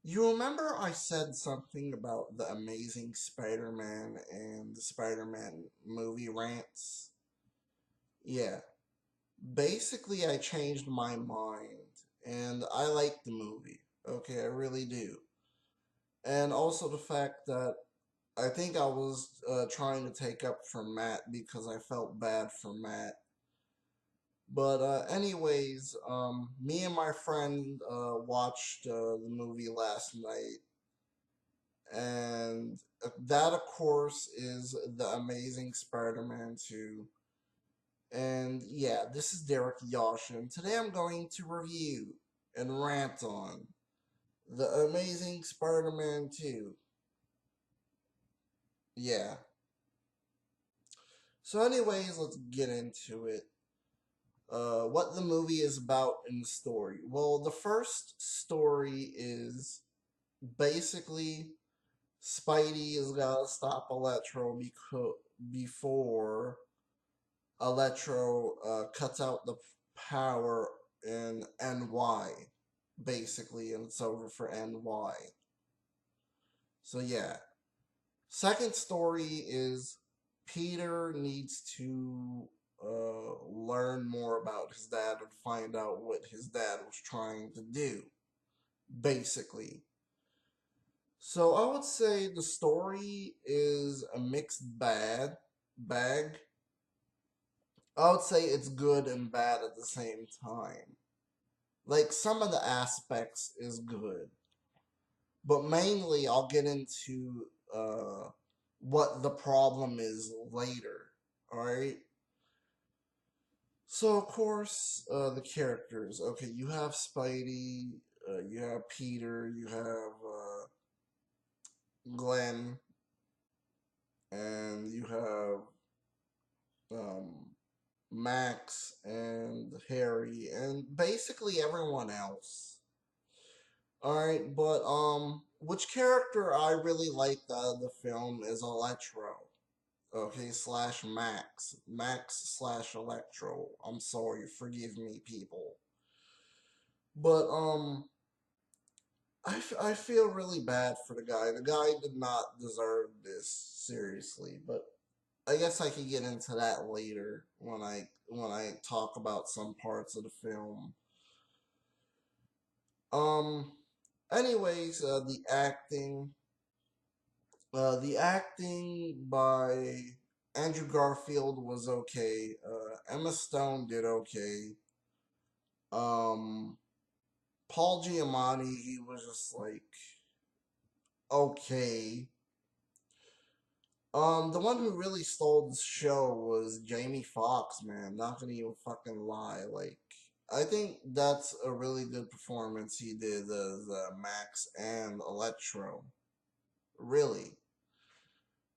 You remember I said something about the Amazing Spider-Man and the Spider-Man movie Rants? Yeah. Basically, I changed my mind, and I like the movie. Okay, I really do. And also the fact that I think I was trying to take up for Matt because I felt bad for Matt. But anyways, me and my friend watched the movie last night, and that, of course, is the Amazing Spider-Man 2. And yeah, this is Derrick Yasha, and today I'm going to review and rant on the Amazing Spider-Man 2. Yeah. So, anyways, let's get into it. What the movie is about in the story. Well, the first story is basically Spidey has got to stop Electro before Electro cuts out the power in NY, basically, and it's over for NY. So, yeah. Second story is Peter needs to learn more about his dad and find out what his dad was trying to do, basically. So I would say the story is a mixed bag. I would say it's good and bad at the same time. Like some of the aspects is good, but mainly I'll get into what the problem is later. All right. So of course, the characters. Okay, you have Spidey, you have Peter, you have Glenn, and you have um, Max and Harry, and basically everyone else. All right, but which character I really liked out of the film is Electro. Okay, slash Max slash Electro. I'm sorry, forgive me, people. But I feel really bad for the guy. The guy did not deserve this, seriously. But I guess I could get into that later when I talk about some parts of the film. Um. Anyways, the acting by Andrew Garfield was okay. Emma Stone did okay. Um. Paul Giamatti, he was just like okay. The one who really stole the show was Jamie Foxx, man. Not gonna even fucking lie. Like, I think that's a really good performance he did as Max and Electro. Really.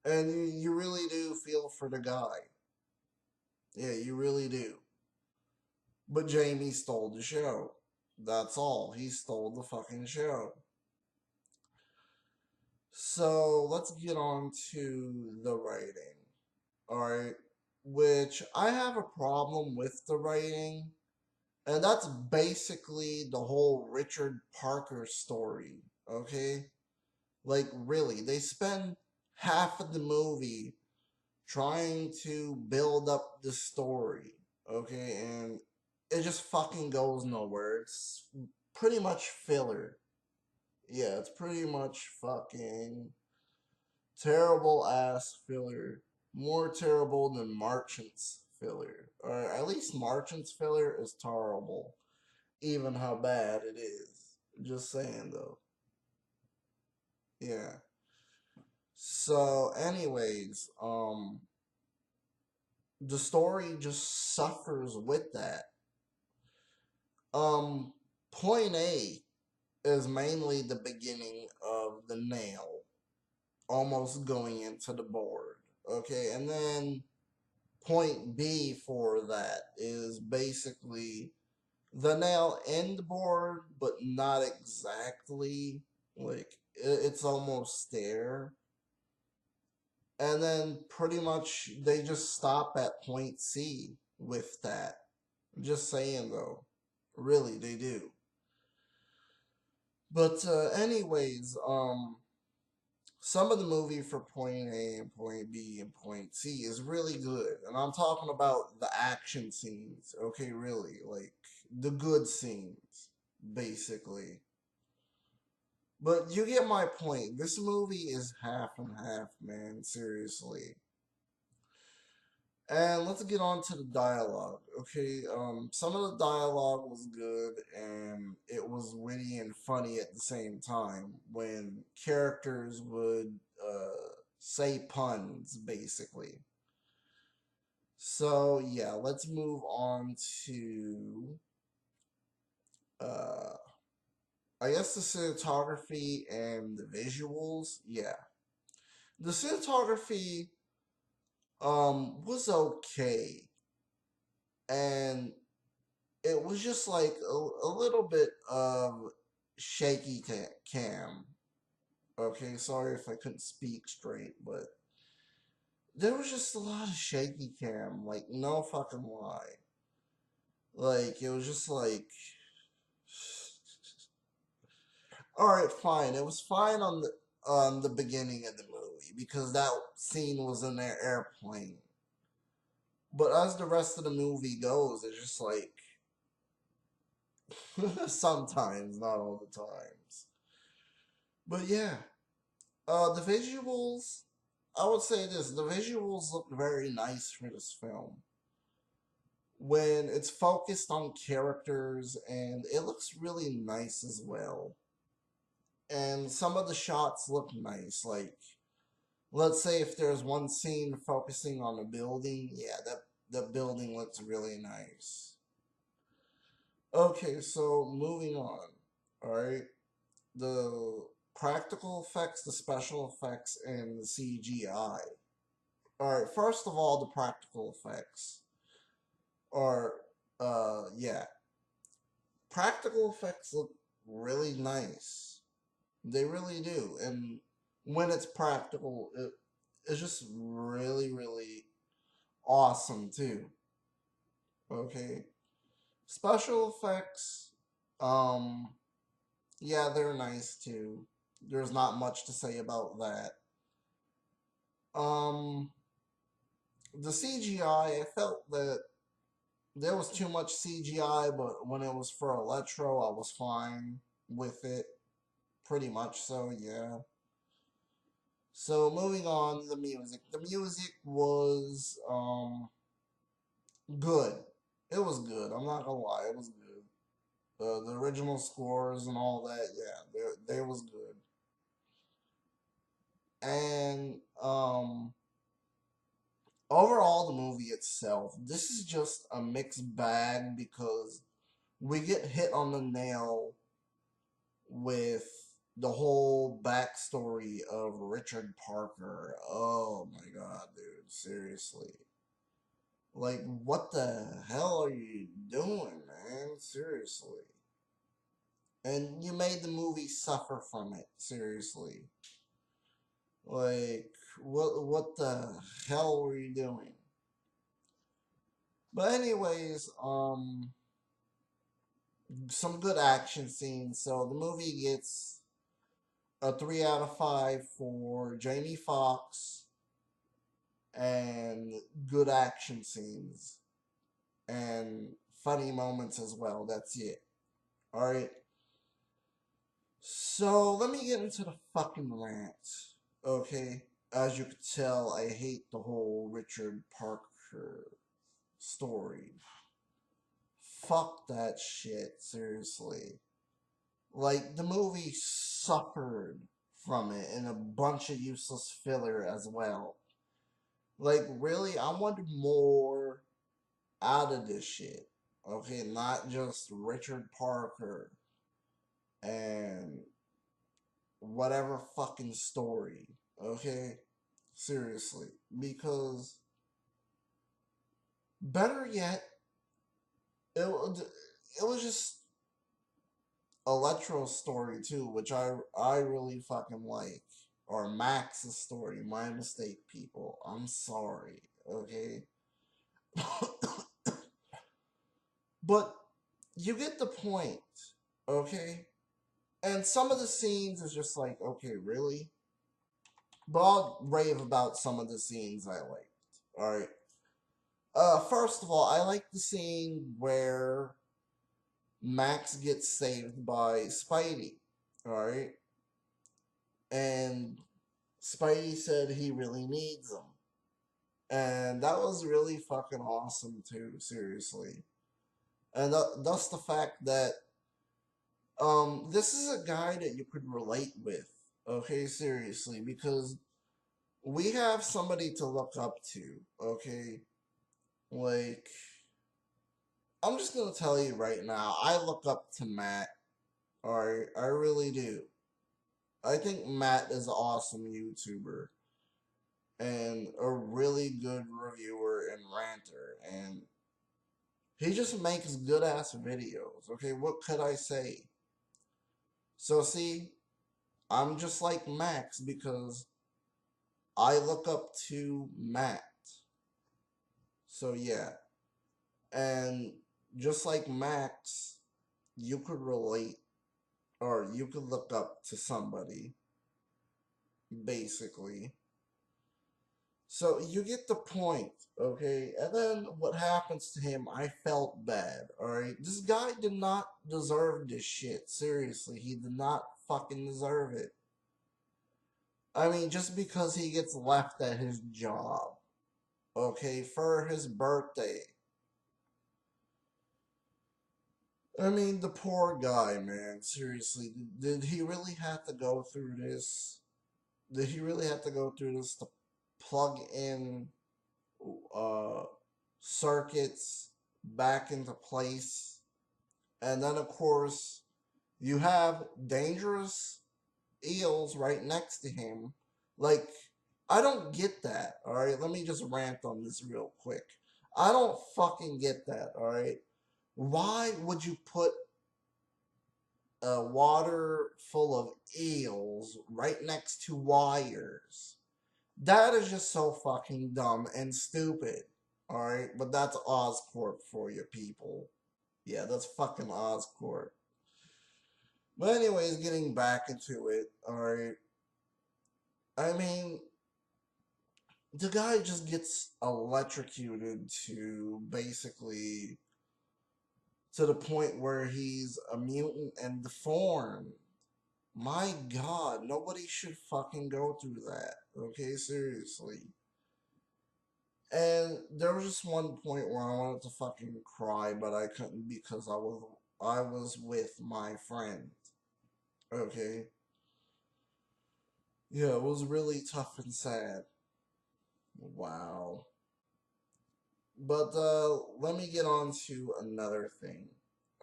And you really do feel for the guy. Yeah, you really do. But Jamie stole the show. That's all. He stole the fucking show. So let's get on to the writing. Alright. Which I have a problem with the writing. And that's basically the whole Richard Parker story. Okay? Like, really, they spend half of the movie trying to build up the story. Okay? And it just fucking goes nowhere. It's pretty much filler. Yeah, it's pretty much fucking terrible ass filler. More terrible than Marchant's filler. Or at least Marchant's filler is terrible. Even how bad it is. Just saying though. Yeah. So anyways, the story just suffers with that. Um Point A is mainly the beginning of the nail almost going into the board. Okay, and then point B for that is basically the nail in the board, but not exactly. Like it's almost there. And then pretty much they just stop at point C with that. Just saying though. Really, they do. But anyways, some of the movie for point A and point B and point C is really good. And I'm talking about the action scenes, okay, really. Like the good scenes, basically. But you get my point. This movie is half and half, man, seriously. And let's get on to the dialogue, okay? Some of the dialogue was good and it was witty and funny at the same time when characters would say puns, basically. So, yeah, let's move on to, uh, I guess the cinematography and the visuals. Yeah. The cinematography, was okay. And it was just like a little bit of shaky cam. Okay, sorry if I couldn't speak straight, but there was just a lot of shaky cam. Like, no fucking lie. Like, it was just like. Alright, fine. It was fine on the beginning of the movie because that scene was in their airplane. But as the rest of the movie goes, it's just like sometimes, not all the times. But yeah, the visuals, I would say this, the visuals look very nice for this film. When it's focused on characters, and it looks really nice as well. And some of the shots look nice. Like, let's say if there's one scene focusing on a building, yeah, that building looks really nice. Okay, so moving on. Alright. The practical effects, the special effects, and the CGI. Alright, first of all, the practical effects are, yeah. Practical effects look really nice. They really do. And when it's practical, it's just really, really awesome, too. Okay? Special effects, um, yeah, they're nice, too. There's not much to say about that. Um, the CGI, I felt that there was too much CGI, but when it was for Electro, I was fine with it. Pretty much so, yeah. So moving on to the music. The music was good. It was good. I'm not gonna lie, it was good. The original scores and all that, yeah, they was good. And overall, the movie itself, this is just a mixed bag because we get hit on the nail with the whole backstory of Richard Parker. Oh my god, dude, seriously. Like, what the hell are you doing, man? Seriously. And you made the movie suffer from it, seriously. Like, what the hell were you doing? But anyways, some good action scenes. So the movie gets a 3 out of 5 for Jamie Foxx and good action scenes and funny moments as well. That's it. All right. So let me get into the fucking rant. Okay. As you could tell, I hate the whole Richard Parker story. Fuck that shit. Seriously. Like, the movie suffered from it and a bunch of useless filler as well. Like, really, I wanted more out of this shit. Okay, not just Richard Parker and whatever fucking story. Okay? Seriously. Because, better yet, it was just Electro's story too, which I really fucking like. Or Max's story. My mistake, people. I'm sorry. Okay? But you get the point. Okay? And some of the scenes is just like, okay, really? But I'll rave about some of the scenes I liked. Alright. First of all, I like the scene where Max gets saved by Spidey. Alright? And Spidey said he really needs him. And that was really fucking awesome too, seriously. And thus the fact that this is a guy that you could relate with. Okay, seriously, because we have somebody to look up to, okay? Like, I'm just gonna tell you right now, I look up to Matt. Alright, I really do. I think Matt is an awesome YouTuber and a really good reviewer and ranter, and he just makes good ass videos. Okay, what could I say? So, see, I'm just like Max because I look up to Matt. So, yeah. And just like Max, you could relate or you could look up to somebody, basically. So you get the point, okay? And then what happens to him, I felt bad, alright? This guy did not deserve this shit. Seriously, he did not fucking deserve it. I mean, just because he gets left at his job, okay, for his birthday. I mean, the poor guy, man. Seriously, did he really have to go through this? Did he really have to go through this to plug in uh, circuits back into place? And then, of course, you have dangerous eels right next to him. Like, I don't get that, alright? Let me just rant on this real quick. I don't fucking get that, alright? Why would you put a water full of eels right next to wires? That is just so fucking dumb and stupid. Alright? But that's Oscorp for you people. Yeah, that's fucking Oscorp. But anyways, getting back into it, alright. I mean, the guy just gets electrocuted to basically to the point where he's a mutant and deformed. My god, nobody should fucking go through that. Okay, seriously. And there was just one point where I wanted to fucking cry, but I couldn't because I was with my friend. Okay. Yeah, it was really tough and sad. Wow. But let me get on to another thing.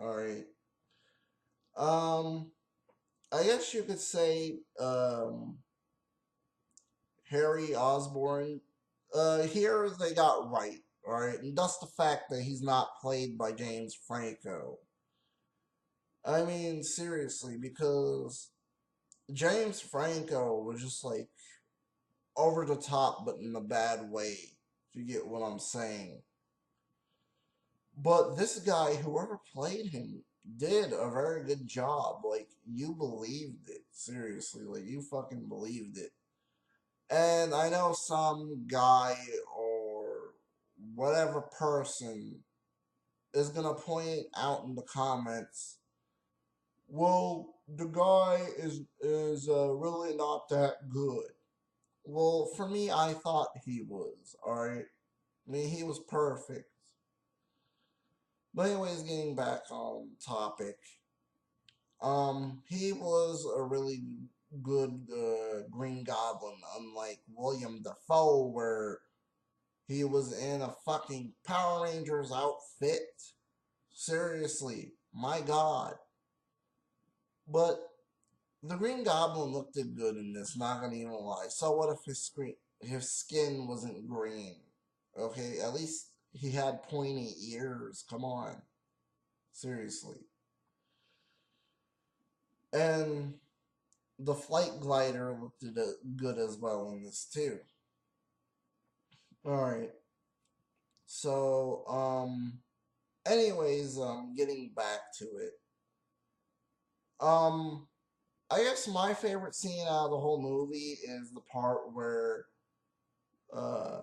Alright. Um I guess you could say Harry Osborn. Here they got right, alright? And that's the fact that he's not played by James Franco. I mean, seriously, because James Franco was just like over the top, but in a bad way. If you get what I'm saying. But this guy, whoever played him, did a very good job. Like, you believed it. Seriously. Like, you fucking believed it. And I know some guy or whatever person is gonna point out in the comments, well, the guy is really not that good. Well, for me, I thought he was. Alright? I mean, he was perfect. But anyways, getting back on topic, he was a really good Green Goblin, unlike William Dafoe, where he was in a fucking Power Rangers outfit. Seriously, my god. But the Green Goblin looked good in this, not gonna even lie. So what if his skin wasn't green? Okay, at least he had pointy ears. Come on. Seriously. And the flight glider looked good as well in this too. Alright. So, anyways, getting back to it. Um, I guess my favorite scene out of the whole movie is the part where uh,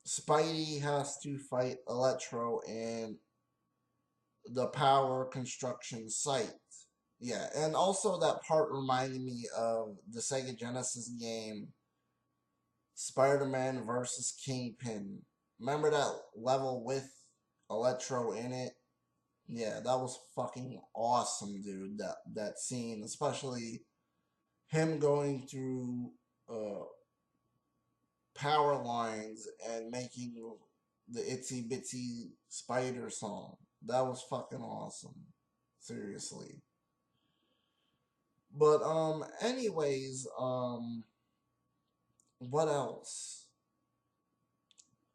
Spidey has to fight Electro in the power construction site. Yeah, and also that part reminded me of the Sega Genesis game Spider-Man versus Kingpin. Remember that level with Electro in it? Yeah, that was fucking awesome, dude. That scene, especially him going through uh, power lines and making the itsy bitsy spider song. That was fucking awesome. Seriously. But anyways, what else?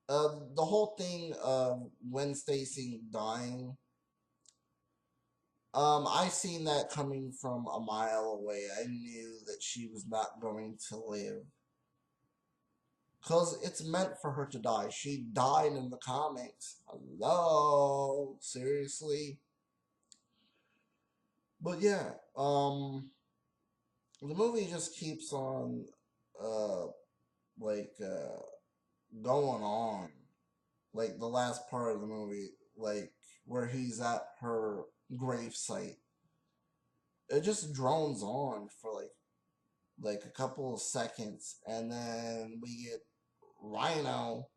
The whole thing of Gwen Stacy dying. I seen that coming from a mile away. I knew that she was not going to live. Cause it's meant for her to die. She died in the comics. Hello? Seriously? But yeah, the movie just keeps on uh like going on. Like the last part of the movie, like where he's at her grave site. It just drones on for like a couple of seconds, and then we get Rhino,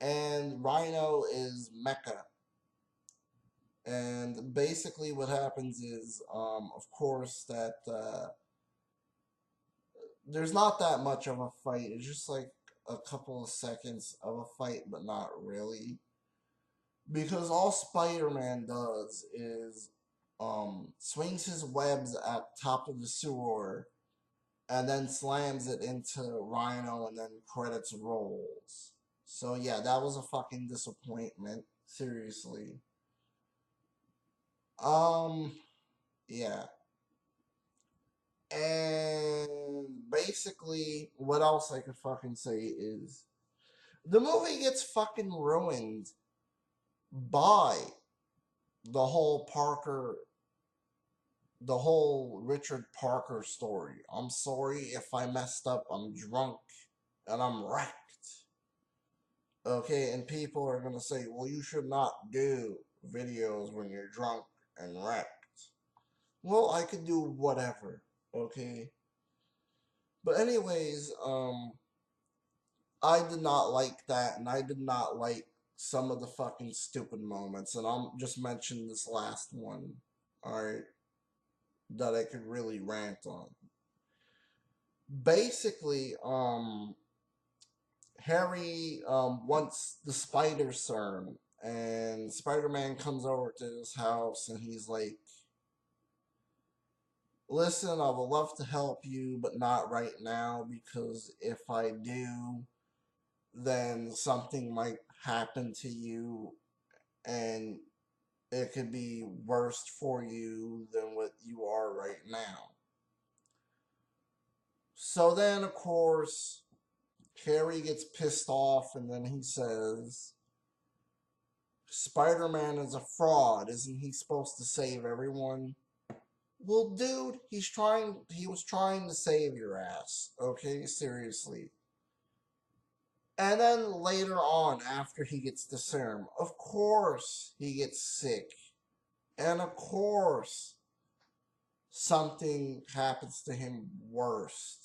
and Rhino is Mecha. And basically, what happens is, of course, that there's not that much of a fight. It's just like a couple of seconds of a fight, but not really. Because all Spider-Man does is swings his webs at top of the sewer and then slams it into Rhino and then credits rolls. So yeah, that was a fucking disappointment. Seriously. Um yeah. And basically what else I could fucking say is the movie gets fucking ruined by the whole Parker the whole Richard Parker story. I'm sorry if I messed up. I'm drunk and I'm wrecked. Okay, and people are gonna say, well, you should not do videos when you're drunk and wrecked. Well, I could do whatever. Okay. But anyways, I did not like that, and I did not like some of the fucking stupid moments, and I'll just mention this last one. Alright, that I could really rant on. Basically, Harry wants the spider serum, and Spider-Man comes over to his house, and he's like, "Listen, I would love to help you, but not right now, because if I do, then something might happen to you, and it could be worse for you than what you are right now." So then, of course, Harry gets pissed off, and then he says, Spider-Man is a fraud. Isn't he supposed to save everyone? Well, dude, he was trying to save your ass. Okay, seriously. And then later on, after he gets the serum, of course he gets sick. And of course, something happens to him worse.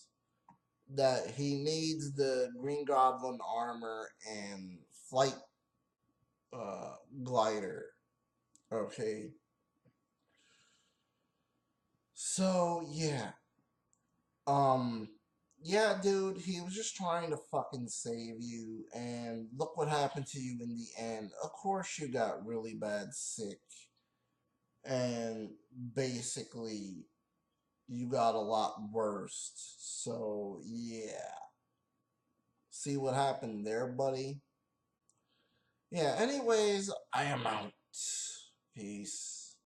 That he needs the Green Goblin armor and flight glider. Okay. So, yeah. Um, yeah, dude, he was just trying to fucking save you, and look what happened to you in the end. Of course, you got really bad sick, and basically, you got a lot worse. So, yeah. See what happened there, buddy? Yeah, anyways, I am out. Peace.